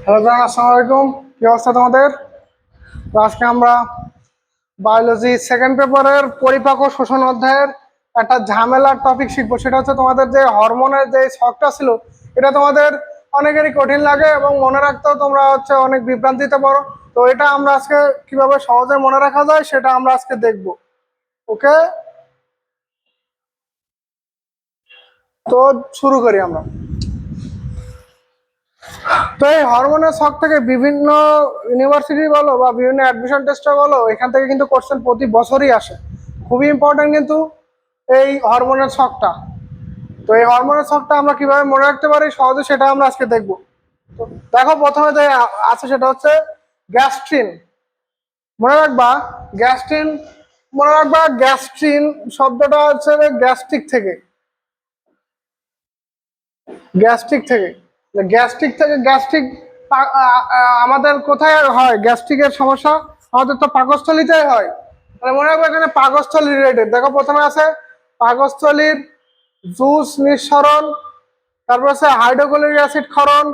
Hello জান, আসসালামু আলাইকুম। কি অবস্থা তোমাদের? তো আজকে আমরা বায়োলজি সেকেন্ড পেপারের পরিপাক ও শোষণ অধ্যায়ের একটা ঝামেলার টপিক শিখবো। সেটা হচ্ছে তোমাদের যে হরমোনের যে ছকটা ছিল, এটা তোমাদের অনেকেরই কঠিন লাগে এবং মনে রাখতেও তোমরা হচ্ছে অনেক বিভ্রান্তিতে পড়ো। তো এটা আমরা আজকে কিভাবে সহজে মনে রাখা যায় সেটা আমরা আজকে দেখবো। ওকে, তো শুরু করি আমরা। তো এই হরমোনের ছক থেকে বিভিন্ন ইউনিভার্সিটি বলো বা বিভিন্ন অ্যাডমিশন টেস্টে বলো, এখান থেকে কিন্তু কোশ্চেন প্রতি বছরই আসে। খুবই ইম্পর্টেন্ট কিন্তু এই হরমোনের ছকটা। তো এই হরমোনের ছকটা আমরা কিভাবে মনে রাখতে পারি সহজে, সেটা আমরা আজকে দেখবো। তো দেখো, প্রথমে যে আছে সেটা হচ্ছে গ্যাস্ট্রিন। মনে রাখবা গ্যাস্ট্রিন, মনে রাখবা গ্যাস্ট্রিন শব্দটা হচ্ছে গ্যাস্ট্রিক থেকে, গ্যাস্ট্রিক থেকে গ্যাস্ট্রিক থেকে গ্যাস্ট্রিক আমাদের কোথায় হয়? গ্যাস্ট্রিকের সমস্যা আমাদের তো পাকস্থলিতে হয়। মানে মনে রাখবে এখানে পাকস্থলী রিলেটেড। দেখো, প্রথমে আছে পাকস্থলীর জুস নিঃসরণ, তারপর আছে হাইড্রোক্লোরিক অ্যাসিড ক্ষরণ।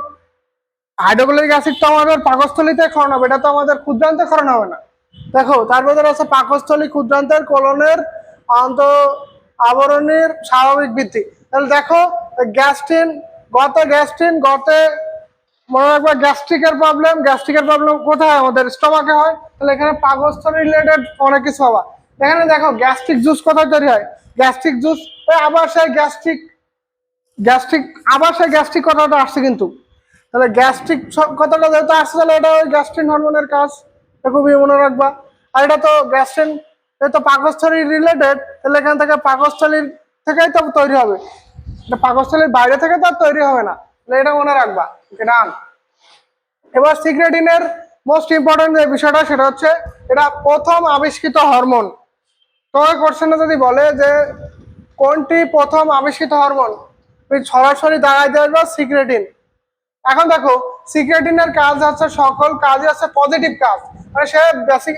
হাইড্রোক্লোরিক অ্যাসিড তো আমাদের পাকস্থলীতে ক্ষরণ হবে, এটা তো আমাদের ক্ষুদ্রান্তে ক্ষরণ হবে না। দেখো, তারপরে আছে পাকস্থলী ক্ষুদ্রান্তের কোলনের আন্ত আবরণীর স্বাভাবিক বৃদ্ধি। তাহলে দেখো, গ্যাস্ট্রিন, গ্যাস্ট্রিন গতে, মনে রাখবা গ্যাস্ট্রিকের প্রবলেম কোথায়? আমাদের স্টমাকে হয়। তাহলে এখানে পাকস্থলী রিলেটেড অনেক কিছু হবা। এখানে দেখো গ্যাস্ট্রিক জুস কোথায় তৈরি হয়? গ্যাস্ট্রিক জুস, আবার সেই গ্যাস্ট্রিক, গ্যাস্ট্রিক আবার সেই গ্যাস্ট্রিক কথাটা আসছে কিন্তু। তাহলে গ্যাস্ট্রিক কথাটা যেহেতু আসছে, তাহলে এটা ওই গ্যাস্ট্রিন হরমোনের কাজ, এটা খুবই মনে রাখবা। আর এটা তো গ্যাস্ট্রিন, এটা তো পাকস্থলী রিলেটেড, তাহলে এখান থেকে পাকস্থলীর থেকেই তো তৈরি হবে, এটা পাকস্থলীর বাইরে থেকে তো আর তৈরি হবে না। তাহলে এটা মনে রাখবা। ডান। এবার সিক্রেটিনের মোস্ট ইম্পর্টেন্ট যে বিষয়টা সেটা হচ্ছে এটা প্রথম আবিষ্কৃত হরমোন। তোমাকে কোশ্চেনে যদি বলে যে কোনটি প্রথম আবিষ্কৃত হরমোন, তুমি সরাসরি দাঁড়ায় দেওয়া সিক্রেটিন। এখন দেখো, সিক্রেটিনের কাজ হচ্ছে, সকল কাজই হচ্ছে পজিটিভ কাজ, মানে সে বেসিক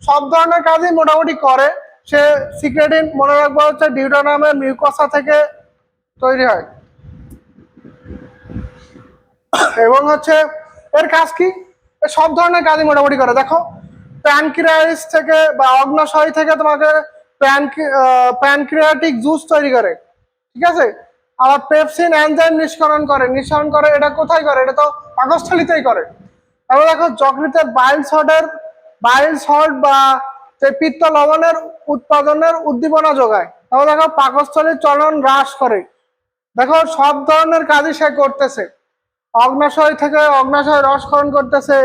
সব ধরনের কাজই মোটামুটি করে। সে সিক্রেটিন মনে রাখবো হচ্ছে ডিউটানামের মিউকসা থেকে তৈরি হয়। এবং হচ্ছে এর কাজ কি? সব ধরনের কাজই মোটামুটি করে। দেখো, প্যানক্রিয়াস থেকে বা অগ্নাশয় থেকে তোমাকে প্যানক্রিয়াটিক জুস তৈরি করে, ঠিক আছে। আবার পেপসিন এনজাইম নিঃসরণ করে, এটা কোথায় করে? এটা তো পাকস্থলীতেই করে। তারপর দেখো, যকৃতের বাইল সল্ট বা যে পিত্ত লবণের উৎপাদনের উদ্দীপনা যোগায়। তারপর দেখো, পাকস্থলীর চলন হ্রাস করে। দেখো, সব ধরনের কাজই সে করতেছে। অগ্নাশয় রস ক্ষরণ করতেছে,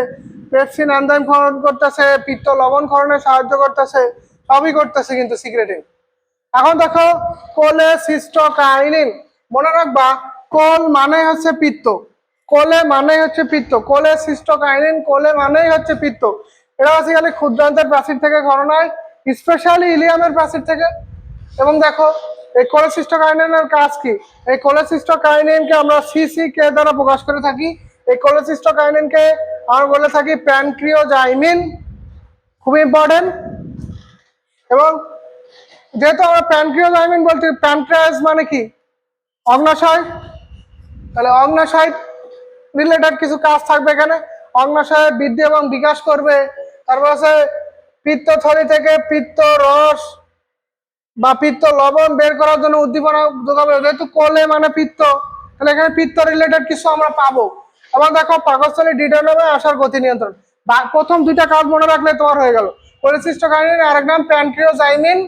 পেপসিন এনজাইম ক্ষরণ করতেছে, পিত্ত লবণ ক্ষরণে সাহায্য করতেছে, সবই করতেছে কিন্তু সিক্রেটিন। এখন দেখো, কোলেসিস্টোকাইনিন। মনে রাখবা, কোল মানে হচ্ছে পিত্ত, কোলে মানে হচ্ছে পিত্ত, কোলেসিস্টোকাইনিন, কোলে মানেই হচ্ছে পিত্ত। এটা বেসিক্যালি ক্ষুদ্রান্তের প্রাচীর থেকে ক্ষরণ হয়, স্পেশালি ইলিয়ামের প্রাচীর থেকে। এবং দেখো, এই কোলেসিস্টোকাইনিনের কাজ কি? এই কোলেসিস্টোকাইনিনকে আমরা সিসিকে দ্বারা প্রকাশ করে থাকি। এই কোলেসিস্টোকাইনিনকে আমরা বলে থাকি প্যানক্রিওজাইমিন, খুবই ইম্পর্টেন্ট। এবং যেহেতু আমরা প্যানক্রিওজাইমিন বলছি, প্যানক্রিয়াস মানে কি? অগ্নাশয়। তাহলে অগ্নাশয় রিলেটেড কিছু কাজ থাকবে এখানে। অগ্নাশয় বৃদ্ধি এবং বিকাশ করবে। তারপর আছে পিত্তথলি থেকে পিত্ত রস বা পিত্ত লবণ বের করার জন্য উদ্দীপনা যোগাবে। যেহেতু কোলে মানে পিত্ত, তাহলে এখানে পিত্ত রিলেটেড কিছু আমরা পাবো। আবার দেখো, পাকস্থলী ডিউটানামে আসার গতি নিয়ন্ত্রণ। প্রথম দুইটা কাজ মনে রাখলে তোমার হয়ে গেল। কোলেসিস্টোকাইনিন আর এক নাম প্যানক্রিওজাইমিন।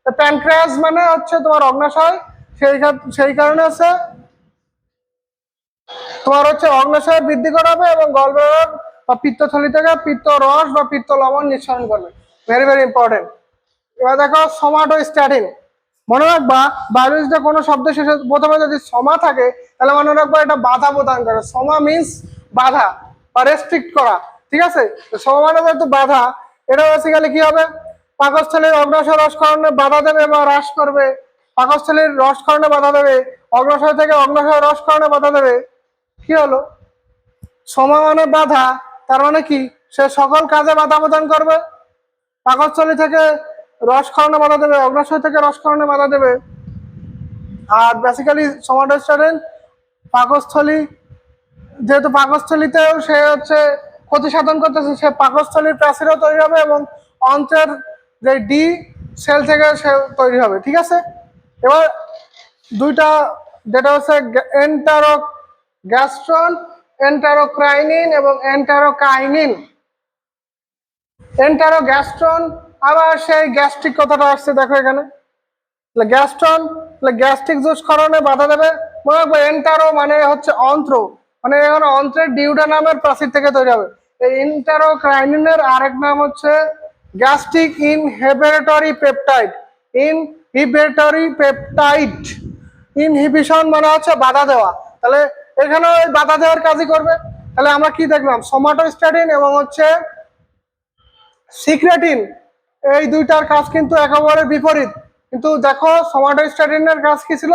প্যানক্রিয়াস মানে হচ্ছে তোমার অগ্নাশয়, সেই কারণে হচ্ছে তোমার হচ্ছে অগ্নাশয় বৃদ্ধি করাবে এবং গলব্লাডার বা পিত্তথলি থেকে পিত্ত রস বা পিত্ত লবণ নিঃসরণ করবে। Very very important. এবার দেখো, সোমাটোস্ট্যাটিন। মনে রাখবা, বায়োলজিতে কোনো শব্দ শেষে প্রথমে যদি সমা থাকে, তাহলে মনে রাখবা এটা বাধা প্রদান করে। সমা মিন্স বাধা বা রেস্ট্রিক্ট করা, ঠিক আছে। সমা মানে যেহেতু বাধা, এটা বেসিক্যালি কি হবে? পাকস্থলীর অগ্নাশয় রসকরণে বাধা দেবে বা হ্রাস করবে। পাকস্থলীর রসকরণে বাধা দেবে, অগ্নাশয় থেকে অগ্নাশয় রসকরণে বাধা দেবে। কি হলো? সমা মানে বাধা, তার মানে কি? সে সকল কাজে বাধা প্রদান করবে। পাকস্থলী থেকে রস ক্ষরণে বাধা দেবে, অগ্নাশয় থেকে রস ক্ষরণে বাধা দেবে। আর বেসিক্যালি সোমাটোস্ট্যাটিন পাকস্থলী যেহেতু পাকস্থলীতেও সে হচ্ছে ক্ষতি সাধন করতেছে, সে পাকস্থলীর প্রাচীরও তৈরি হবে এবং অন্ত্রের যে ডি সেল থেকে সে তৈরি হবে। ঠিক আছে, এবার দুইটা যেটা হচ্ছে গ্যাস্ট্রন, এন্টারোক্রাইনিন এবং এন্টারোকাইনিন। এন্টারোগ্যাস্ট্রন, আবার সেই গ্যাস্ট্রিক কথাটা আসছে দেখো এখানে, গ্যাস্ট্রন গ্যাস্ট্রিক জুস ক্ষরণে বাধা দেবে। মনে রাখবো এন্টারো মানে হচ্ছে অন্ত্র, মানে এখানে অন্ত্রের ডিউডেনামের প্রাচীর থেকে তৈরি হবে। এই এন্টারোক্রাইনিনের আরেক নাম হচ্ছে gastric inhibitory peptide. Inhibitory peptide, inhibition মানে হচ্ছে বাধা দেওয়া, তাহলে এখানে ওই বাধা দেওয়ার কাজই করবে। তাহলে আমরা কি দেখলাম, সোমাটোস্ট্যাটিন এবং হচ্ছে সিক্রেটিন, এই দুইটার কাজ কিন্তু একেবারে বিপরীত। কিন্তু দেখো সোমাটোস্ট্যাটিনের কাজ কি ছিল,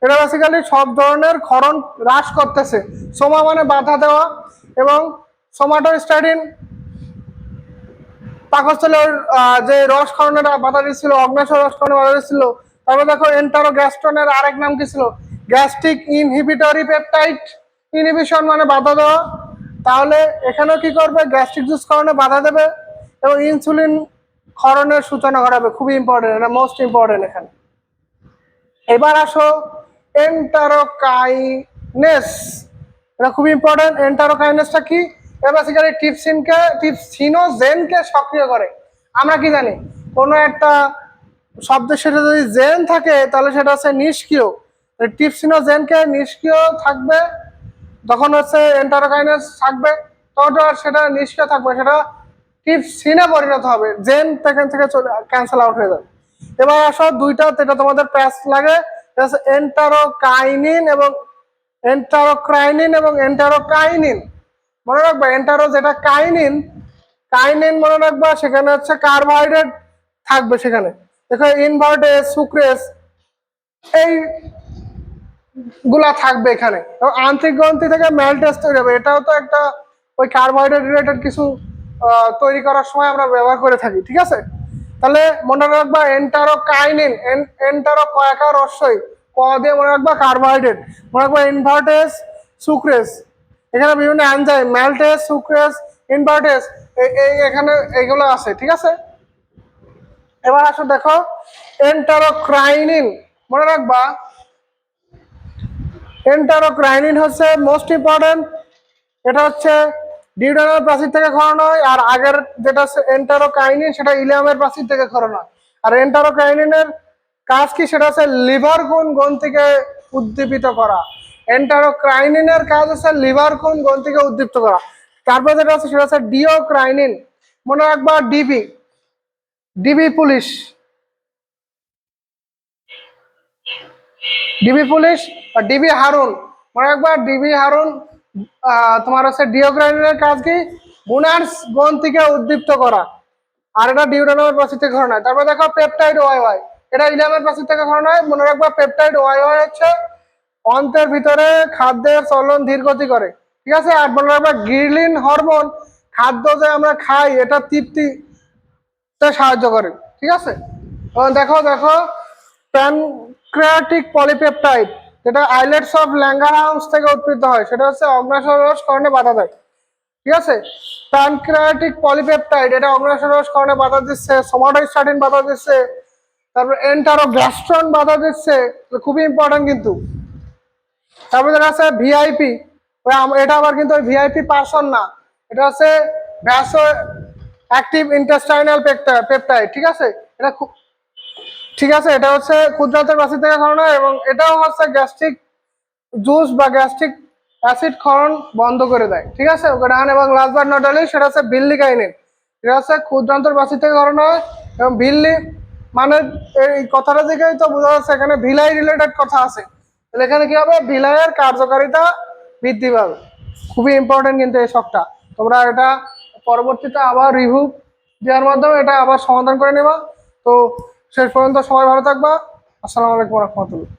এটা বেসিক্যালি সব ধরনের ক্ষরণ হ্রাস করতেছে। সোমা মানে বাধা দেওয়া, এবং সোমাটোস্ট্যাটিন পাকস্থলীর যে রস ক্ষরণের বাধা দিচ্ছিল, অগ্ন্যাশয় রস ক্ষরণের বাধা দিচ্ছিল। তারপরে দেখো এন্টারোগ্যাস্ট্রনের আরেক নাম কি ছিল, গ্যাস্ট্রিক ইনহিবিটরি পেপটাইড, ইনহিবিশন মানে বাধা দেওয়া। তাহলে এখানেও কি করবে, গ্যাস্ট্রিক জুস ক্ষরণে বাধা দেবে এবং ইনসুলিন ক্ষরণের সূচনা ঘটাবে। খুবই ইম্পর্টেন্ট, এটা মোস্ট ইম্পর্টেন্ট এখানে। এবার আসো এন্টারোকাইনেস, এটা খুব ইম্পর্টেন্ট। এন্টারোকাইনেসটা কি, এটা বেসিক্যালি ট্রিপসিনোজেনকে সক্রিয় করে। আমরা কি জানি, কোনো একটা শব্দের সাথে যদি জেন থাকে তাহলে সেটা হচ্ছে নিষ্ক্রিয়, ট্রিপসিনোজেনকে নিষ্ক্রিয় থাকবে, তখন হচ্ছে এন্টারোকাইনেস থাকবে, তখন সেটা নিষ্ক্রিয় থাকবে, সেটা ট্রিপসিনে পরিণত হবে, জেন থেকে চলে ক্যান্সেল আউট হয়ে যাবে। এবার আসো দুইটা, যেটা তোমাদের প্যাচ লাগে, এন্টারোকাইনিন এবং এন্টারোকাইনিন। মনে রাখবা এন্টারো যেটা কাইনিন, কাইনিন মনে রাখবা, সেখানে হচ্ছে কার্বোহাইড্রেট থাকবে, সেখানে দেখো ইনভার্টেস, সুক্রেস, এই গুলা থাকবে এখানে। এবং আন্তরিক গ্রন্থি থেকে ম্যালটেস তৈরি হবে, এটাও তো একটা ওই কার্বোহাইড্রেট রিলেটেড কিছু তৈরি করার সময় আমরা ব্যবহার করে থাকি। ঠিক আছে, তাহলে মনে রাখবা এন্টারোকাইনিন, এন্টারো কয়াকার রস্যই, ক দিয়ে মনে রাখবা কার্বোহাইড্রেট, মনে রাখবা ইনভার্টেস, সুক্রেস, এখানে বিভিন্ন এনজাইম, ম্যালটেস, সুক্রেস, ইনভার্টেস, এখানে এইগুলো আছে। ঠিক আছে, এবার আসো দেখো এন্টারোক্রাইনিন, মনে রাখবা এন্টারোক্রাইনিন হচ্ছে মোস্ট ইম্পর্টেন্ট। এটা হচ্ছে ডিউডেনাল প্রাচীর থেকে ক্ষরণ হয়, আর আগের যেটা এন্টারোকাইনিন সেটা ইলিয়ামের প্রাচীর থেকে ক্ষরণ হয়। আর এন্টারোকাইনিনের কাজ কি, সেটা হচ্ছে লিভার কোন গ্রন্থিকে উদ্দীপিত করা। এন্টারোক্রাইনিনের কাজ হচ্ছে লিভার কোন গ্রন্থিকে উদ্দীপ্ত করা। তারপরে যেটা আছে সেটা হচ্ছে ডিওক্রাইনিন, মনে রাখবা DB, DB police, DB police আর ডিবি হারুন, মনে রাখবা ডিবি হারুন। তোমার হচ্ছে ডিওক্রাইনিনের কাজ কি, বুনার্স গ্রন্থিকে উদ্দীপ্ত করা, আর এটা ডিউডেনামের প্রাচীর থেকে ক্ষরণ হয়। তারপর দেখো পেপটাইড ওয়াই ওয়াই, এটা ইলিয়ামের প্রাচীর থেকে ক্ষরণ হয়। মনে রাখবা পেপটাইড ওয়াই ওয়াই হচ্ছে অন্ত্রের ভিতরে খাদ্যের চলন ধীর গতি করে। ঠিক আছে, আর মনে রাখবা গিরলিন হরমোন, খাদ্য যে আমরা খাই এটা তৃপ্তিতে সাহায্য করে। ঠিক আছে, দেখো দেখো প্যানক্রিয়াটিক পলিপেপটাইড, যেটা আইলেটস অফ ল্যাঙ্গারহাউস থেকে উৎপন্ন হয়, সেটা হচ্ছে অগ্ন্যাশয় রস ক্ষরণে বাধা দেয়। ঠিক আছে, প্যানক্রিয়াটিক পলিপেপটাইড, এটা অগ্ন্যাশয় রস ক্ষরণে বাধা দিচ্ছে, সোমাটোস্ট্যাটিন বাধা দিচ্ছে, তারপর এন্টারোগ্যাস্ট্রন বাধা দিচ্ছে, খুবই ইম্পর্টেন্ট কিন্তু। তারপরে যেটা আছে ভিআইপি, এটা আবার কিন্তু ভিআইপি পার্সন না, এটা হচ্ছে ভ্যাসো অ্যাক্টিভ ইন্টেস্টাইনাল পেপটাইড। ঠিক আছে, এটা ঠিক আছে, এটা হচ্ছে ক্ষুদ্রান্তের প্রাচীর থেকে ক্ষরণ হয়, এবং এটাও হচ্ছে গ্যাস্ট্রিক জুস বা গ্যাস্ট্রিক অ্যাসিড ক্ষরণ বন্ধ করে দেয়। ঠিক আছে, ডান। এবং লাস্ট বাট নট লিস্ট, সেটা হচ্ছে ভিল্লিকাইনিন, এটা হচ্ছে ক্ষুদ্রান্তর প্রাচীর থেকে ক্ষরণ হয়, এবং ভিল্লি মানে এই কথাটা দিকেই তো বোঝা যাচ্ছে এখানে ভিলাই রিলেটেড কথা আছে, তাহলে এখানে কি হবে, ভিলাইয়ের কার্যকারিতা বৃদ্ধি পাবে। খুবই ইম্পর্টেন্ট কিন্তু এই শখটা, তোমরা এটা পরবর্তীতে আবার রিভিউ দেওয়ার মাধ্যমে এটা আবার সমাধান করে নেবা। তো শেষ পর্যন্ত সবাই ভালো থাকবা। আসসালামু আলাইকুম রহমতুল্লাহ।